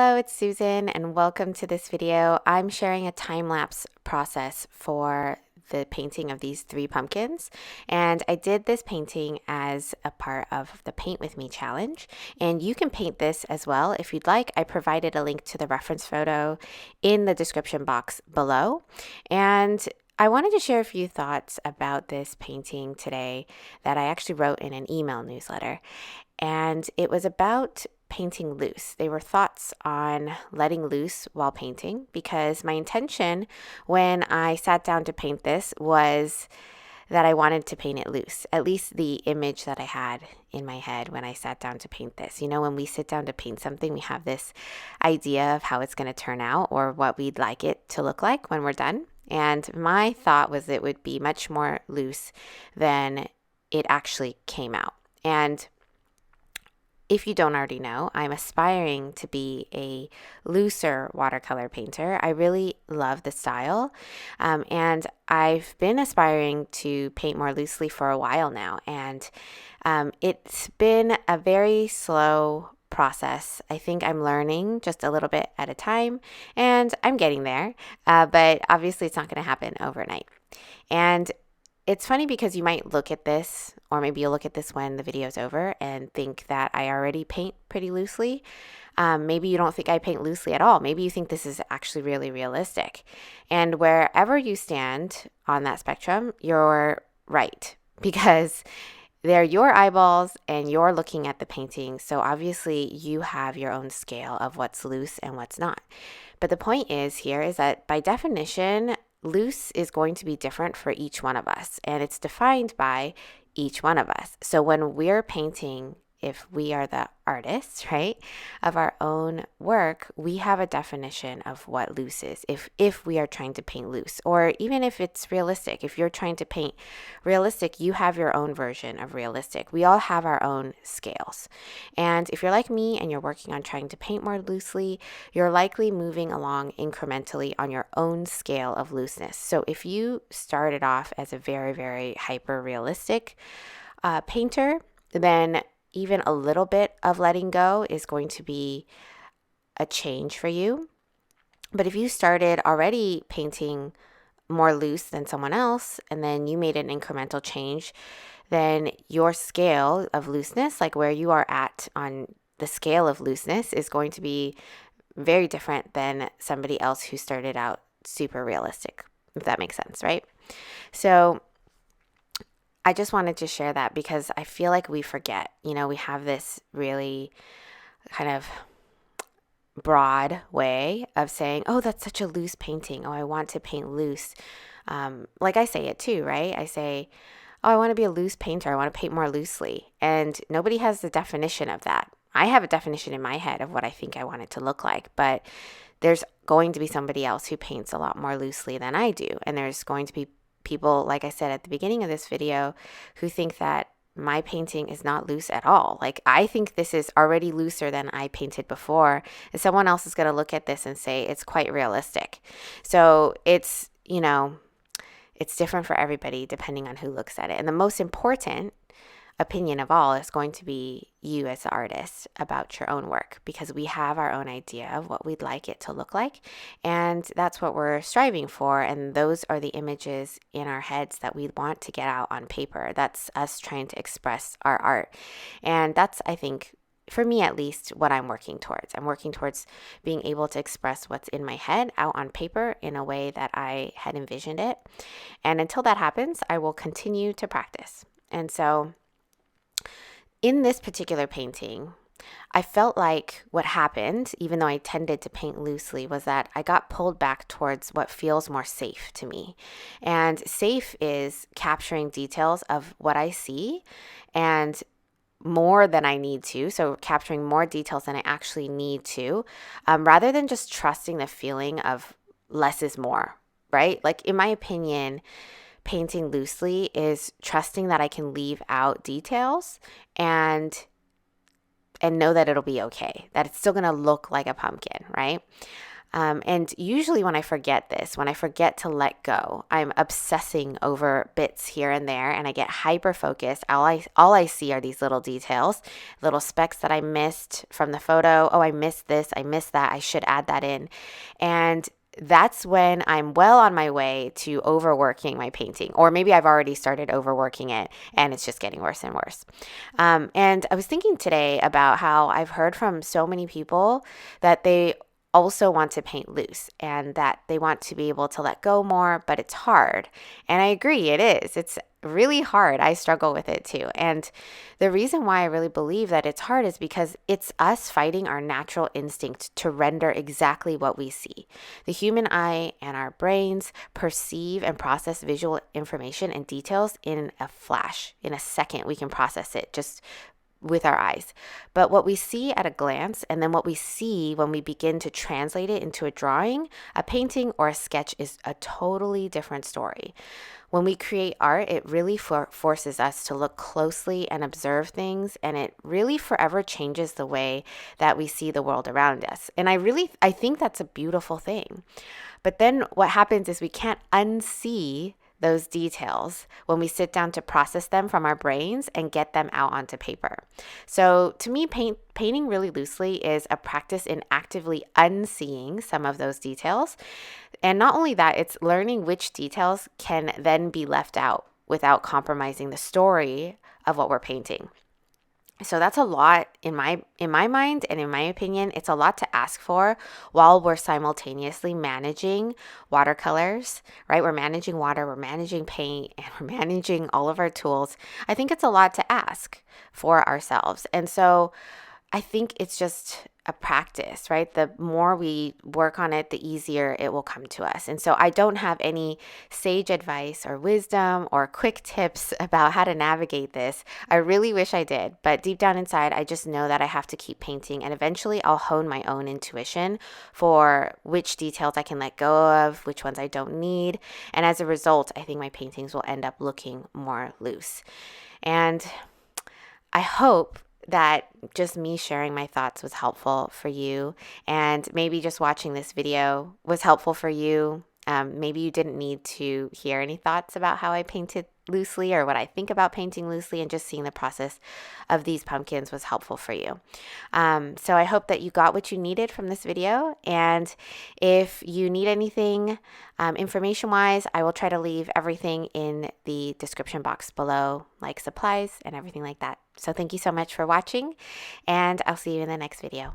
Hello, it's Susan, and welcome to this video. I'm sharing a time-lapse process for the painting of these 3 pumpkins, and I did this painting as a part of the Paint With Me challenge, and you can paint this as well if you'd like. I provided a link to the reference photo in the description box below, and I wanted to share a few thoughts about this painting today that I actually wrote in an email newsletter, and it was about painting loose. They were thoughts on letting loose while painting, because my intention when I sat down to paint this was that I wanted to paint it loose, at least the image that I had in my head when I sat down to paint this. You know, when we sit down to paint something, we have this idea of how it's going to turn out or what we'd like it to look like when we're done. And my thought was it would be much more loose than it actually came out. And if you don't already know, I'm aspiring to be a looser watercolor painter. I really love the style, and I've been aspiring to paint more loosely for a while now, and it's been a very slow process. I think I'm learning just a little bit at a time, and I'm getting there, but obviously it's not going to happen overnight. And it's funny because you might look at this, or maybe you'll look at this when the video's over and think that I already paint pretty loosely. Maybe you don't think I paint loosely at all. Maybe you think this is actually really realistic. And wherever you stand on that spectrum, you're right, because they're your eyeballs and you're looking at the painting. So obviously you have your own scale of what's loose and what's not. But the point is that by definition, loose is going to be different for each one of us, and it's defined by each one of us. So when we're painting, if we are the artists, right, of our own work, we have a definition of what loose is if we are trying to paint loose, or even if it's realistic. If you're trying to paint realistic, you have your own version of realistic. We all have our own scales. And if you're like me and you're working on trying to paint more loosely, you're likely moving along incrementally on your own scale of looseness. So if you started off as a very, very hyper realistic painter, then even a little bit of letting go is going to be a change for you. But if you started already painting more loose than someone else, and then you made an incremental change, then your scale of looseness, like where you are at on the scale of looseness, is going to be very different than somebody else who started out super realistic, if that makes sense, right? So I just wanted to share that because I feel like we forget, we have this really kind of broad way of saying, oh, that's such a loose painting. Oh, I want to paint loose. Like I say it too, right? I say, oh, I want to be a loose painter. I want to paint more loosely. And nobody has the definition of that. I have a definition in my head of what I think I want it to look like, but there's going to be somebody else who paints a lot more loosely than I do. And there's going to be people, like I said at the beginning of this video, who think that my painting is not loose at all. Like, I think this is already looser than I painted before, and someone else is going to look at this and say it's quite realistic. So it's different for everybody depending on who looks at it. And the most important opinion of all is going to be you as the artist about your own work, because we have our own idea of what we'd like it to look like, and that's what we're striving for, and those are the images in our heads that we want to get out on paper. That's us trying to express our art, and that's, I think, for me at least, what I'm working towards. I'm working towards being able to express what's in my head out on paper in a way that I had envisioned it, and until that happens, I will continue to practice. And so in this particular painting, I felt like what happened, even though I tended to paint loosely, was that I got pulled back towards what feels more safe to me. And safe is capturing details of what I see and more than I need to. So capturing more details than I actually need to, rather than just trusting the feeling of less is more, right? Like, in my opinion, painting loosely is trusting that I can leave out details and know that it'll be okay, that it's still going to look like a pumpkin, right? And usually when I forget this, when I forget to let go, I'm obsessing over bits here and there and I get hyper focused. All I see are these little details, little specks that I missed from the photo. Oh, I missed this. I missed that. I should add that in. And that's when I'm well on my way to overworking my painting, or maybe I've already started overworking it and it's just getting worse and worse. And I was thinking today about how I've heard from so many people that they also want to paint loose and that they want to be able to let go more, but it's hard. And I agree, it is. It's really hard. I struggle with it too. And the reason why I really believe that it's hard is because it's us fighting our natural instinct to render exactly what we see. The human eye and our brains perceive and process visual information and details in a flash. In a second, we can process it just with our eyes. But what we see at a glance and then what we see when we begin to translate it into a drawing, a painting, or a sketch is a totally different story. When we create art, it really forces us to look closely and observe things, and it really forever changes the way that we see the world around us. And I think that's a beautiful thing. But then what happens is we can't unsee those details when we sit down to process them from our brains and get them out onto paper. So to me, painting really loosely is a practice in actively unseeing some of those details. And not only that, it's learning which details can then be left out without compromising the story of what we're painting. So that's a lot in my mind, and in my opinion, it's a lot to ask for while we're simultaneously managing watercolors, right? We're managing water, we're managing paint, and we're managing all of our tools. I think it's a lot to ask for ourselves. And so I think it's just a practice, right? The more we work on it, the easier it will come to us. And so I don't have any sage advice or wisdom or quick tips about how to navigate this. I really wish I did, but deep down inside, I just know that I have to keep painting, and eventually I'll hone my own intuition for which details I can let go of, which ones I don't need. And as a result, I think my paintings will end up looking more loose. And I hope that just me sharing my thoughts was helpful for you, and maybe just watching this video was helpful for you. Maybe you didn't need to hear any thoughts about how I painted loosely or what I think about painting loosely, and just seeing the process of these pumpkins was helpful for you. So I hope that you got what you needed from this video. And if you need anything information-wise, I will try to leave everything in the description box below, like supplies and everything like that. So thank you so much for watching, and I'll see you in the next video.